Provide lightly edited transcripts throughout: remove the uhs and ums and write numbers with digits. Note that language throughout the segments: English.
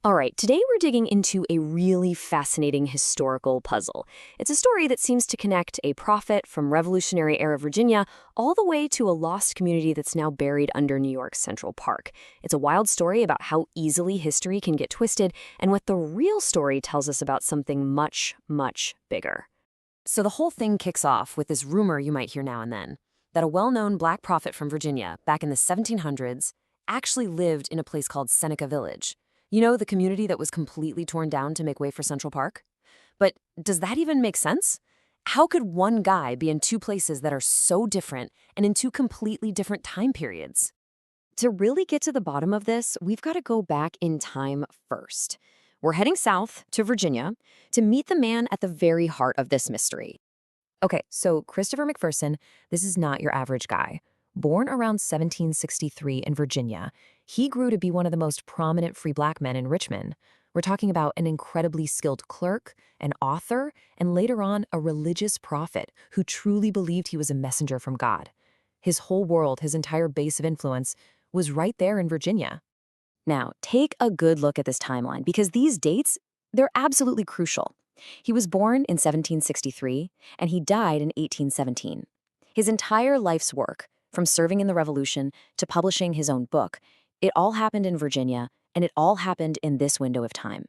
All right, today we're digging into a really fascinating historical puzzle. It's a story that seems to connect a prophet from Revolutionary era Virginia all the way to a lost community that's now buried under New York's Central Park. It's a wild story about how easily history can get twisted and what the real story tells us about something much, much bigger. So the whole thing kicks off with this rumor you might hear now and then, that a well-known black prophet from Virginia back in the 1700s actually lived in a place called Seneca Village. You know, the community that was completely torn down to make way for Central Park? But does that even make sense? How could one guy be in two places that are so different and in two completely different time periods? To really get to the bottom of this, we've got to go back in time first. We're heading south to Virginia to meet the man at the very heart of this mystery. Okay, so Christopher McPherson, this is not your average guy. Born around 1763 in Virginia, he grew to be one of the most prominent free black men in Richmond. We're talking about an incredibly skilled clerk, an author, and later on a religious prophet who truly believed he was a messenger from God. His whole world, his entire base of influence, was right there in Virginia. Now, take a good look at this timeline because these dates, they're absolutely crucial. He was born in 1763 and he died in 1817. His entire life's work, from serving in the Revolution to publishing his own book, it all happened in Virginia, and it all happened in this window of time.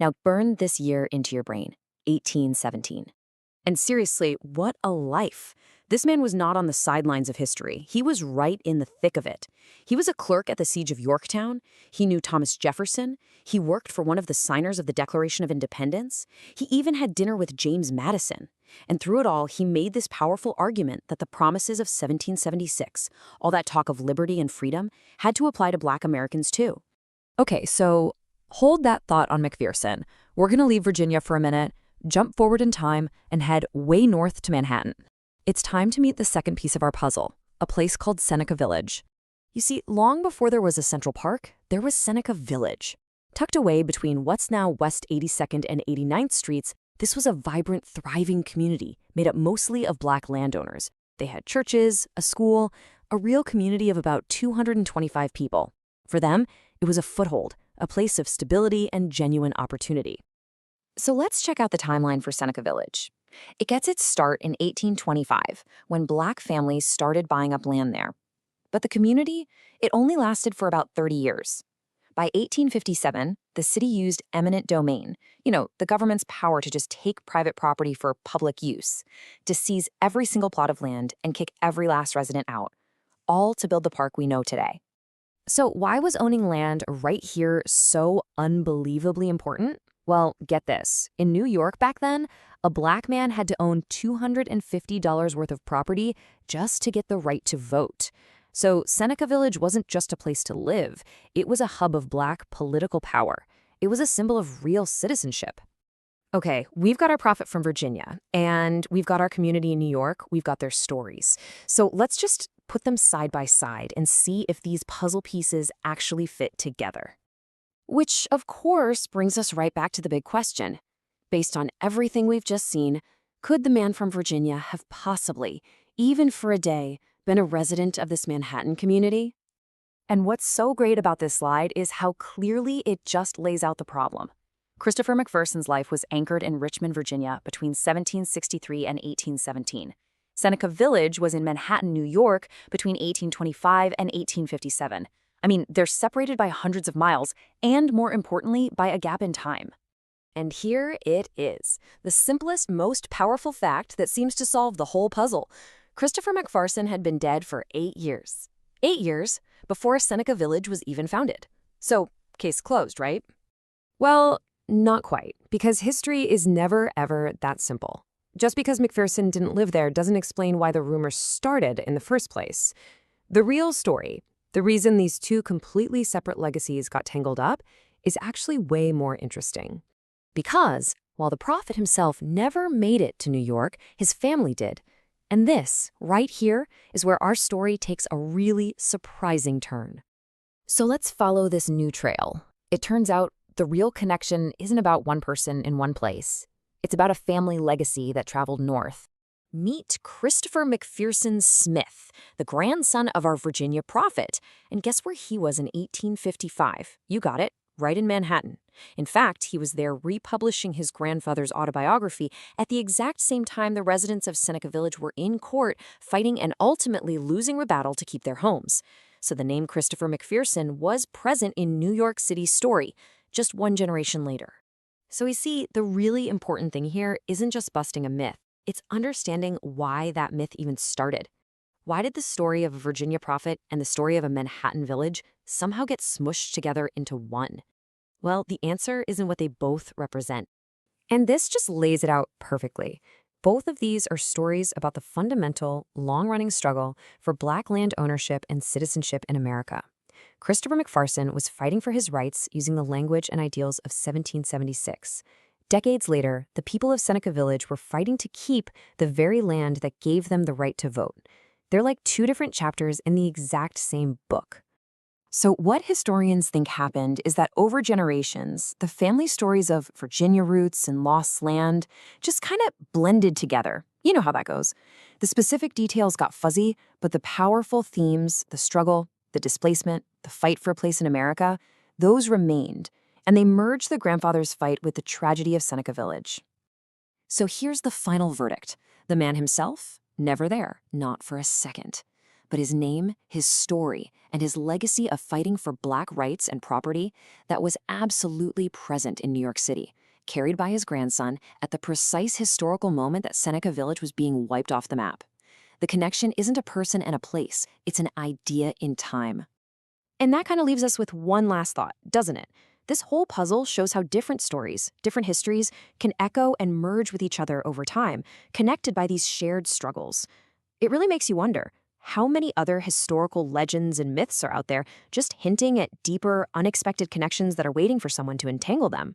Now, burn this year into your brain, 1817. And seriously, what a life. This man was not on the sidelines of history. He was right in the thick of it. He was a clerk at the Siege of Yorktown. He knew Thomas Jefferson. He worked for one of the signers of the Declaration of Independence. He even had dinner with James Madison. And through it all, he made this powerful argument that the promises of 1776, all that talk of liberty and freedom, had to apply to Black Americans too. Okay, so hold that thought on McPherson. We're going to leave Virginia for a minute, jump forward in time, and head way north to Manhattan. It's time to meet the second piece of our puzzle, a place called Seneca Village. You see, long before there was a Central Park, there was Seneca Village. Tucked away between what's now West 82nd and 89th Streets, this was a vibrant, thriving community made up mostly of Black landowners. They had churches, a school, a real community of about 225 people. For them, it was a foothold, a place of stability and genuine opportunity. So let's check out the timeline for Seneca Village. It gets its start in 1825, when Black families started buying up land there. But the community, it only lasted for about 30 years. By 1857, the city used eminent domain, the government's power to just take private property for public use, to seize every single plot of land and kick every last resident out, all to build the park we know today. So why was owning land right here so unbelievably important? Well, get this. In New York back then, a Black man had to own $250 worth of property just to get the right to vote. So Seneca Village wasn't just a place to live. It was a hub of Black political power. It was a symbol of real citizenship. Okay, we've got our prophet from Virginia, and we've got our community in New York. We've got their stories. So let's just put them side by side and see if these puzzle pieces actually fit together. Which, of course, brings us right back to the big question. Based on everything we've just seen, could the man from Virginia have possibly, even for a day, been a resident of this Manhattan community? And what's so great about this slide is how clearly it just lays out the problem. Christopher McPherson's life was anchored in Richmond, Virginia between 1763 and 1817. Seneca Village was in Manhattan, New York between 1825 and 1857. I mean, they're separated by hundreds of miles and, more importantly, by a gap in time. And here it is, the simplest, most powerful fact that seems to solve the whole puzzle. Christopher McPherson had been dead for 8 years. 8 years before Seneca Village was even founded. So, case closed, right? Well, not quite, because history is never, ever that simple. Just because McPherson didn't live there doesn't explain why the rumor started in the first place. The real story, the reason these two completely separate legacies got tangled up, is actually way more interesting. Because, while the prophet himself never made it to New York, his family did. And this, right here, is where our story takes a really surprising turn. So let's follow this new trail. It turns out the real connection isn't about one person in one place. It's about a family legacy that traveled north. Meet Christopher McPherson Smith, the grandson of our Virginia prophet. And guess where he was in 1855? You got it, right in Manhattan. In fact, he was there republishing his grandfather's autobiography at the exact same time the residents of Seneca Village were in court fighting and ultimately losing a battle to keep their homes. So the name Christopher McPherson was present in New York City's story, just one generation later. So we see the really important thing here isn't just busting a myth, it's understanding why that myth even started. Why did the story of a Virginia prophet and the story of a Manhattan village somehow get smushed together into one? Well, the answer is in what they both represent. And this just lays it out perfectly. Both of these are stories about the fundamental, long-running struggle for Black land ownership and citizenship in America. Christopher McPherson was fighting for his rights using the language and ideals of 1776. Decades later, the people of Seneca Village were fighting to keep the very land that gave them the right to vote. They're like two different chapters in the exact same book. So what historians think happened is that over generations, the family stories of Virginia roots and lost land just kind of blended together. You know how that goes. The specific details got fuzzy, but the powerful themes, the struggle, the displacement, the fight for a place in America, those remained, and they merged the grandfather's fight with the tragedy of Seneca Village. So here's the final verdict. The man himself, never there, not for a second. But his name, his story, and his legacy of fighting for Black rights and property, that was absolutely present in New York City, carried by his grandson at the precise historical moment that Seneca Village was being wiped off the map. The connection isn't a person and a place, it's an idea in time. And that kind of leaves us with one last thought, doesn't it? This whole puzzle shows how different stories, different histories, can echo and merge with each other over time, connected by these shared struggles. It really makes you wonder, how many other historical legends and myths are out there just hinting at deeper, unexpected connections that are waiting for someone to entangle them?